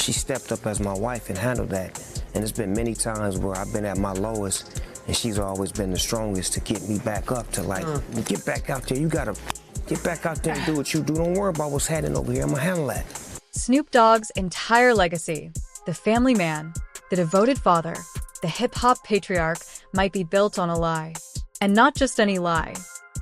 she stepped up as my wife and handled that. And there's been many times where I've been at my lowest, and she's always been the strongest to get me back up to like, get back out there. You gotta get back out there and do what you do. Don't worry about what's happening over here. I'm gonna handle that. Snoop Dogg's entire legacy, the family man, the devoted father, the hip-hop patriarch, might be built on a lie. And not just any lie.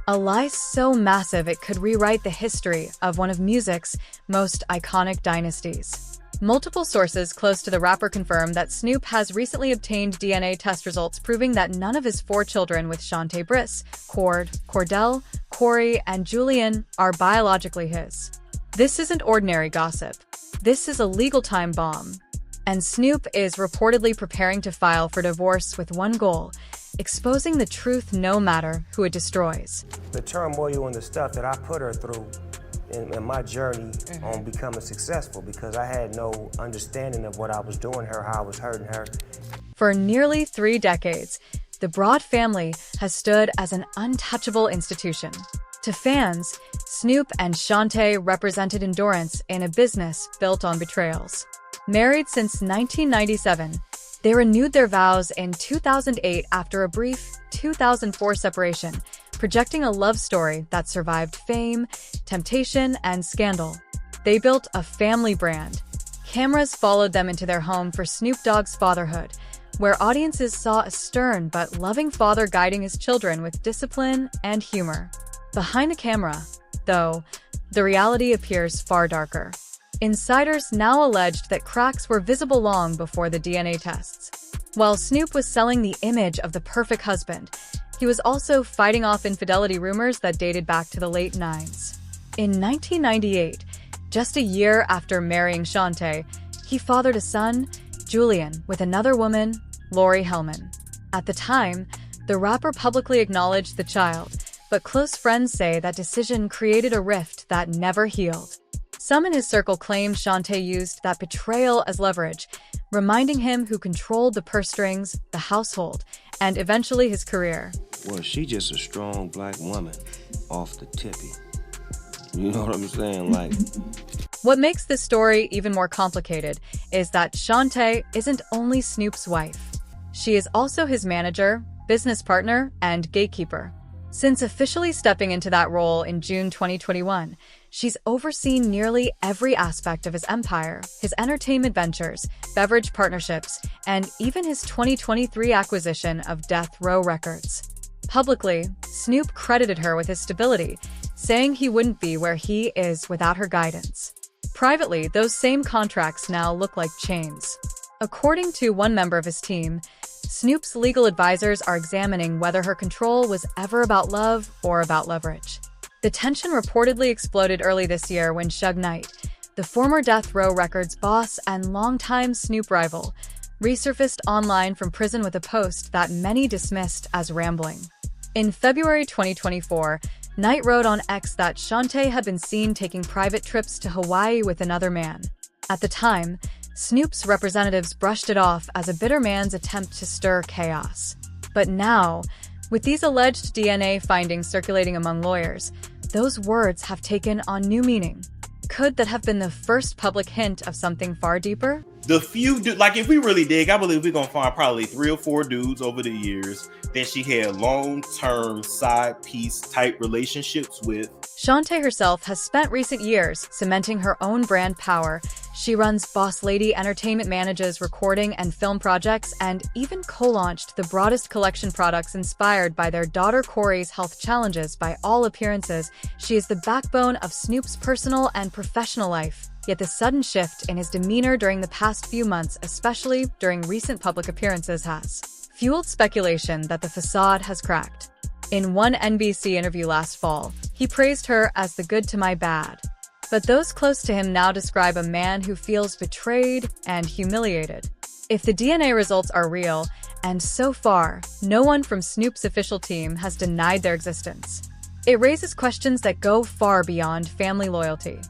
A lie so massive it could rewrite the history of one of music's most iconic dynasties. Multiple sources close to the rapper confirm that Snoop has recently obtained DNA test results proving that none of his 4 children with Shantae Briss, Cord, Cordell, Corey, and Julian are biologically his. This isn't ordinary gossip. This is a legal time bomb. And Snoop is reportedly preparing to file for divorce with one goal: exposing the truth no matter who it destroys. The turmoil and the stuff that I put her through in my journey on becoming successful, because I had no understanding of what I was doing her, how I was hurting her. For nearly 3 decades, the Broad family has stood as an untouchable institution. To fans, Snoop and Shantae represented endurance in a business built on betrayals. Married since 1997, they renewed their vows in 2008 after a brief 2004 separation, projecting a love story that survived fame, temptation, and scandal. They built a family brand. Cameras followed them into their home for Snoop Dogg's fatherhood, where audiences saw a stern but loving father guiding his children with discipline and humor. Behind the camera, though, the reality appears far darker. Insiders now alleged that cracks were visible long before the DNA tests. While Snoop was selling the image of the perfect husband, he was also fighting off infidelity rumors that dated back to the late 90s. In 1998, just a year after marrying Shantae, he fathered a son, Julian, with another woman, Lori Hellman. At the time, the rapper publicly acknowledged the child, but close friends say that decision created a rift that never healed. Some in his circle claimed Shantae used that betrayal as leverage, reminding him who controlled the purse strings, the household, and eventually his career. Well, she just a strong black woman off the tippy. You know what I'm saying? Like, What makes this story even more complicated is that Shantae isn't only Snoop's wife. She is also his manager, business partner, and gatekeeper. Since officially stepping into that role in June 2021, she's overseen nearly every aspect of his empire, his entertainment ventures, beverage partnerships, and even his 2023 acquisition of Death Row Records. Publicly, Snoop credited her with his stability, saying he wouldn't be where he is without her guidance. Privately, those same contracts now look like chains. According to one member of his team, Snoop's legal advisors are examining whether her control was ever about love or about leverage. The tension reportedly exploded early this year when Suge Knight, the former Death Row Records boss and longtime Snoop rival, resurfaced online from prison with a post that many dismissed as rambling. In February 2024, Knight wrote on X that Shantae had been seen taking private trips to Hawaii with another man. At the time, Snoop's representatives brushed it off as a bitter man's attempt to stir chaos. But now, with these alleged DNA findings circulating among lawyers, those words have taken on new meaning. Could that have been the first public hint of something far deeper? The few, like if we really dig, I believe we're going to find probably 3 or 4 dudes over the years that she had long-term side piece type relationships with. Shantae herself has spent recent years cementing her own brand power. She runs Boss Lady Entertainment, manages recording and film projects, and even co-launched the broadest collection products inspired by their daughter Corey's health challenges. By all appearances, she is the backbone of Snoop's personal and professional life. Yet the sudden shift in his demeanor during the past few months, especially during recent public appearances, has fueled speculation that the facade has cracked. In one NBC interview last fall, he praised her as the good to my bad. But those close to him now describe a man who feels betrayed and humiliated. If the DNA results are real, and so far, no one from Snoop's official team has denied their existence, it raises questions that go far beyond family loyalty.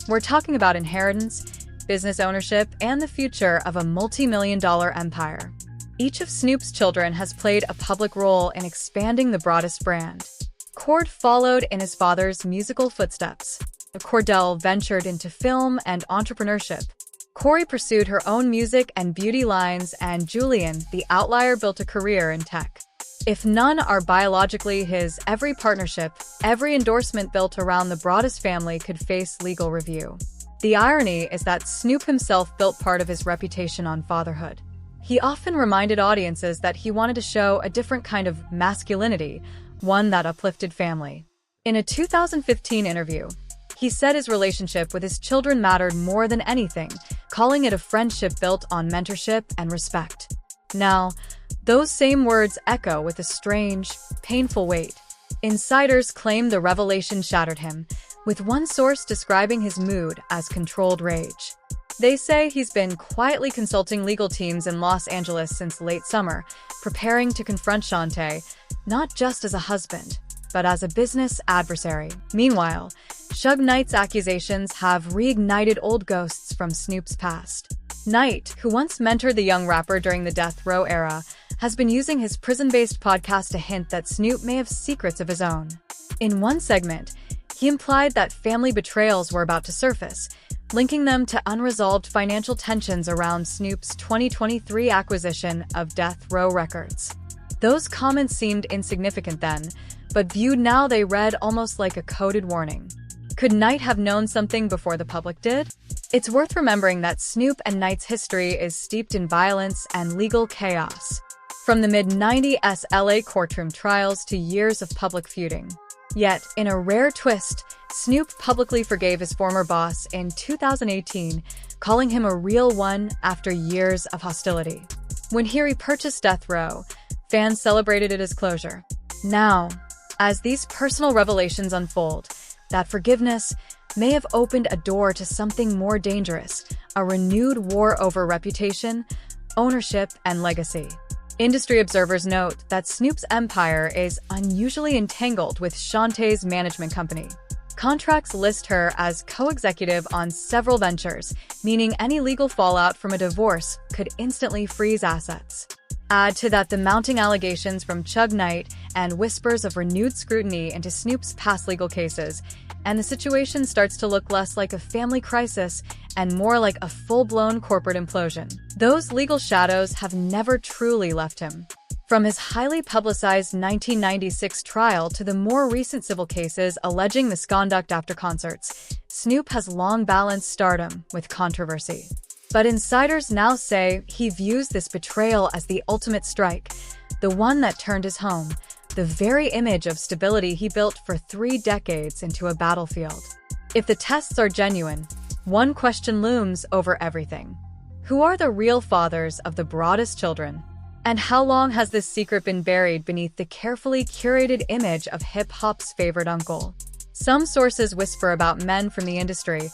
We're talking about inheritance, business ownership, and the future of a multi-million-dollar empire. Each of Snoop's children has played a public role in expanding the broadest brand. Cord followed in his father's musical footsteps. Cordell ventured into film and entrepreneurship. Corey pursued her own music and beauty lines, and Julian, the outlier, built a career in tech. If none are biologically his, every partnership, every endorsement built around the broadest family could face legal review. The irony is that Snoop himself built part of his reputation on fatherhood. He often reminded audiences that he wanted to show a different kind of masculinity, one that uplifted family. In a 2015 interview, he said his relationship with his children mattered more than anything, calling it a friendship built on mentorship and respect. Now, those same words echo with a strange, painful weight. Insiders claim the revelation shattered him, with one source describing his mood as controlled rage. They say he's been quietly consulting legal teams in Los Angeles since late summer, preparing to confront Shantae, not just as a husband, but as a business adversary. Meanwhile, Suge Knight's accusations have reignited old ghosts from Snoop's past. Knight, who once mentored the young rapper during the death row era, has been using his prison-based podcast to hint that Snoop may have secrets of his own. In one segment, he implied that family betrayals were about to surface, linking them to unresolved financial tensions around Snoop's 2023 acquisition of Death Row Records. Those comments seemed insignificant then, but viewed now they read almost like a coded warning. Could Knight have known something before the public did? It's worth remembering that Snoop and Knight's history is steeped in violence and legal chaos, from the mid-90s LA courtroom trials to years of public feuding. Yet, in a rare twist, Snoop publicly forgave his former boss in 2018, calling him a real one after years of hostility. When he repurchased Death Row, fans celebrated it as closure. Now, as these personal revelations unfold, that forgiveness may have opened a door to something more dangerous, a renewed war over reputation, ownership, and legacy. Industry observers note that Snoop's empire is unusually entangled with Shantae's management company. Contracts list her as co-executive on several ventures, meaning any legal fallout from a divorce could instantly freeze assets. Add to that the mounting allegations from Suge Knight and whispers of renewed scrutiny into Snoop's past legal cases, and the situation starts to look less like a family crisis and more like a full-blown corporate implosion. Those legal shadows have never truly left him. From his highly publicized 1996 trial to the more recent civil cases alleging misconduct after concerts, Snoop has long balanced stardom with controversy. But insiders now say he views this betrayal as the ultimate strike, the one that turned his home, the very image of stability he built for 3 decades, into a battlefield. If the tests are genuine, one question looms over everything. Who are the real fathers of the broadest children? And how long has this secret been buried beneath the carefully curated image of hip-hop's favorite uncle? Some sources whisper about men from the industry,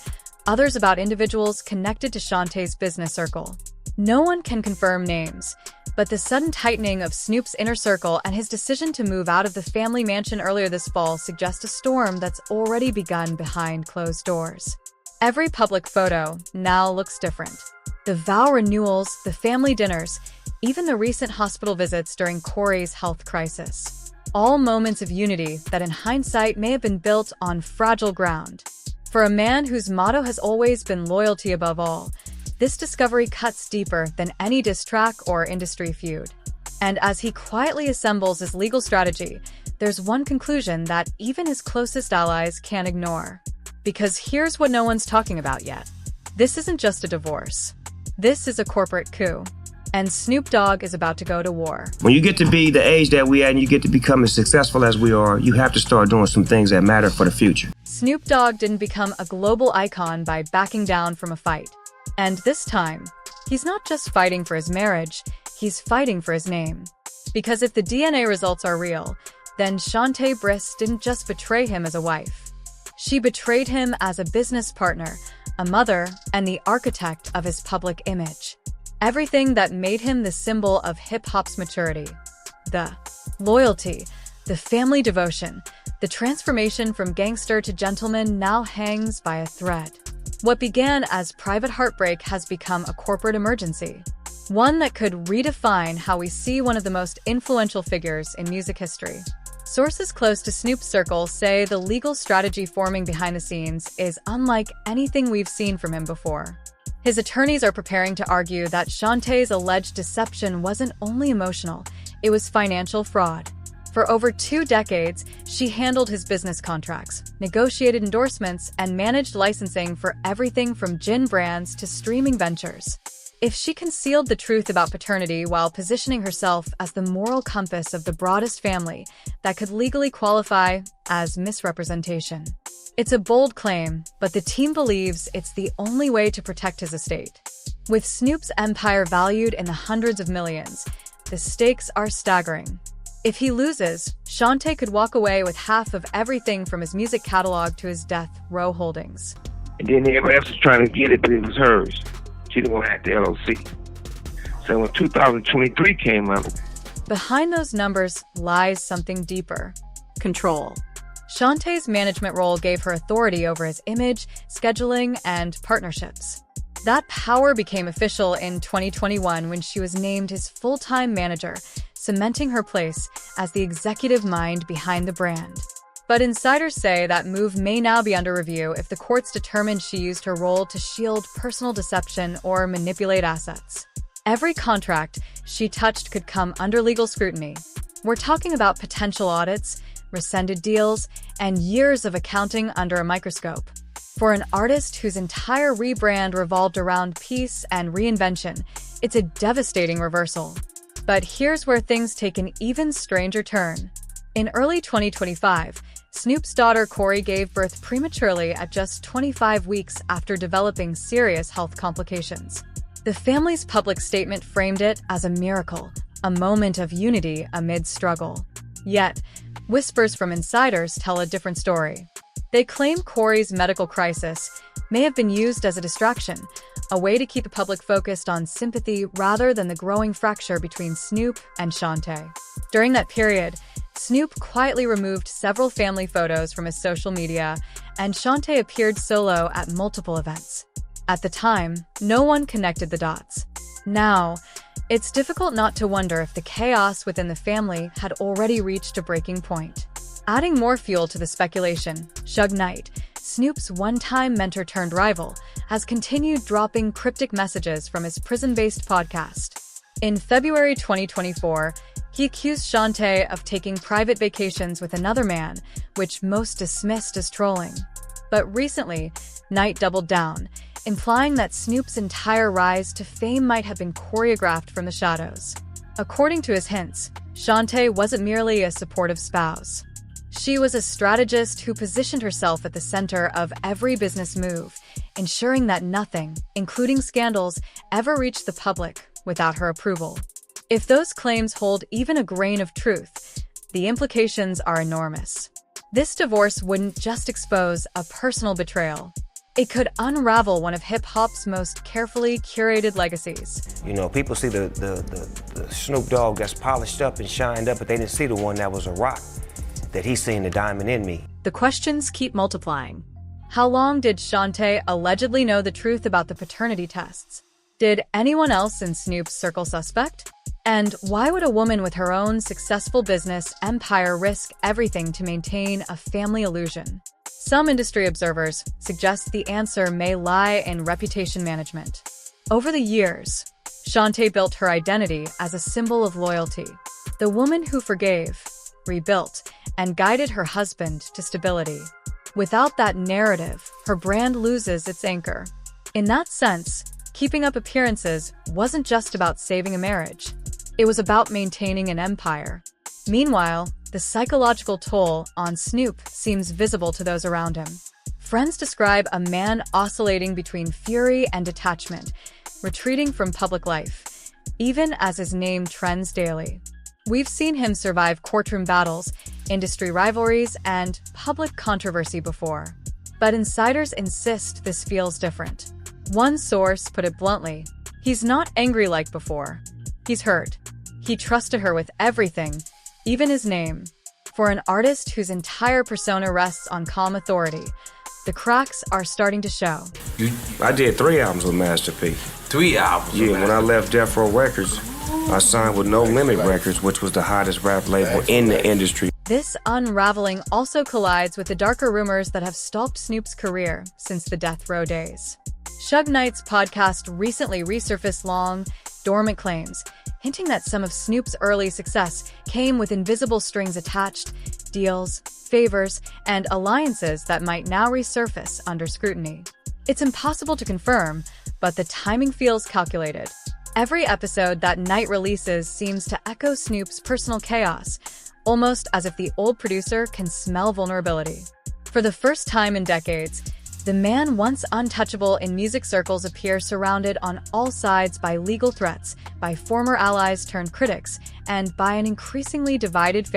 others about individuals connected to Shantae's business circle. No one can confirm names, but the sudden tightening of Snoop's inner circle and his decision to move out of the family mansion earlier this fall suggest a storm that's already begun behind closed doors. Every public photo now looks different. The vow renewals, the family dinners, even the recent hospital visits during Corey's health crisis. All moments of unity that in hindsight may have been built on fragile ground. For a man whose motto has always been loyalty above all, this discovery cuts deeper than any diss track or industry feud. And as he quietly assembles his legal strategy, there's one conclusion that even his closest allies can't ignore. Because here's what no one's talking about yet. This isn't just a divorce. This is a corporate coup. And Snoop Dogg is about to go to war. When you get to be the age that we at and you get to become as successful as we are, you have to start doing some things that matter for the future. Snoop Dogg didn't become a global icon by backing down from a fight. And this time, he's not just fighting for his marriage, he's fighting for his name. Because if the DNA results are real, then Shantae Briss didn't just betray him as a wife. She betrayed him as a business partner, a mother, and the architect of his public image. Everything that made him the symbol of hip-hop's maturity. The loyalty, the family devotion, the transformation from gangster to gentleman now hangs by a thread. What began as private heartbreak has become a corporate emergency. One that could redefine how we see one of the most influential figures in music history. Sources close to Snoop's circle say the legal strategy forming behind the scenes is unlike anything we've seen from him before. His attorneys are preparing to argue that Shantae's alleged deception wasn't only emotional, it was financial fraud. For over 2 decades, she handled his business contracts, negotiated endorsements, and managed licensing for everything from gin brands to streaming ventures. If she concealed the truth about paternity while positioning herself as the moral compass of the broadest family, that could legally qualify as misrepresentation. It's a bold claim, but the team believes it's the only way to protect his estate. With Snoop's empire valued in the hundreds of millions, the stakes are staggering. If he loses, Shantae could walk away with half of everything from his music catalog to his death row holdings. And then everybody else was trying to get it, but it was hers. She didn't want to have the LLC. So when 2023 came out, Behind those numbers lies something deeper: control. Shantae's management role gave her authority over his image, scheduling, and partnerships. That power became official in 2021 when she was named his full-time manager, cementing her place as the executive mind behind the brand. But insiders say that move may now be under review if the courts determine she used her role to shield personal deception or manipulate assets. Every contract she touched could come under legal scrutiny. We're talking about potential audits, rescinded deals, and years of accounting under a microscope. For an artist whose entire rebrand revolved around peace and reinvention, it's a devastating reversal. But here's where things take an even stranger turn. In early 2025, Snoop's daughter Corey gave birth prematurely at just 25 weeks after developing serious health complications. The family's public statement framed it as a miracle, a moment of unity amid struggle. Yet, whispers from insiders tell a different story. They claim Corey's medical crisis may have been used as a distraction, a way to keep the public focused on sympathy rather than the growing fracture between Snoop and Shantae. During that period, Snoop quietly removed several family photos from his social media, and Shantae appeared solo at multiple events. At the time, no one connected the dots. Now, it's difficult not to wonder if the chaos within the family had already reached a breaking point. Adding more fuel to the speculation, Suge Knight, Snoop's one-time mentor-turned-rival, has continued dropping cryptic messages from his prison-based podcast. In February 2024, he accused Shantae of taking private vacations with another man, which most dismissed as trolling. But recently, Knight doubled down, implying that Snoop's entire rise to fame might have been choreographed from the shadows. According to his hints, Shantae wasn't merely a supportive spouse. She was a strategist who positioned herself at the center of every business move, ensuring that nothing, including scandals, ever reached the public without her approval. If those claims hold even a grain of truth, the implications are enormous. This divorce wouldn't just expose a personal betrayal. It could unravel one of hip-hop's most carefully curated legacies. You know, people see the Snoop Dogg that's polished up and shined up, but they didn't see the one that was a rock, that he's seen the diamond in me. The questions keep multiplying. How long did Shantae allegedly know the truth about the paternity tests? Did anyone else in Snoop's circle suspect? And why would a woman with her own successful business empire risk everything to maintain a family illusion? Some industry observers suggest the answer may lie in reputation management. Over the years, Shantae built her identity as a symbol of loyalty. The woman who forgave, rebuilt, and guided her husband to stability. Without that narrative, her brand loses its anchor. In that sense, keeping up appearances wasn't just about saving a marriage. It was about maintaining an empire. Meanwhile, the psychological toll on Snoop seems visible to those around him. Friends describe a man oscillating between fury and detachment, retreating from public life, even as his name trends daily. We've seen him survive courtroom battles, industry rivalries, and public controversy before. But insiders insist this feels different. One source put it bluntly: he's not angry like before. He's hurt. He trusted her with everything, even his name. For an artist whose entire persona rests on calm authority, the cracks are starting to show. I did 3 albums with Master P. 3 albums? Yeah, when I left Death Row Records, I signed with No Limit Records, which was the hottest rap label in the industry. This unraveling also collides with the darker rumors that have stalked Snoop's career since the death row days. Suge Knight's podcast recently resurfaced long, dormant claims, hinting that some of Snoop's early success came with invisible strings attached, deals, favors, and alliances that might now resurface under scrutiny. It's impossible to confirm, but the timing feels calculated. Every episode that Knight releases seems to echo Snoop's personal chaos, almost as if the old producer can smell vulnerability. For the first time in decades, the man once untouchable in music circles appears surrounded on all sides by legal threats, by former allies turned critics, and by an increasingly divided family.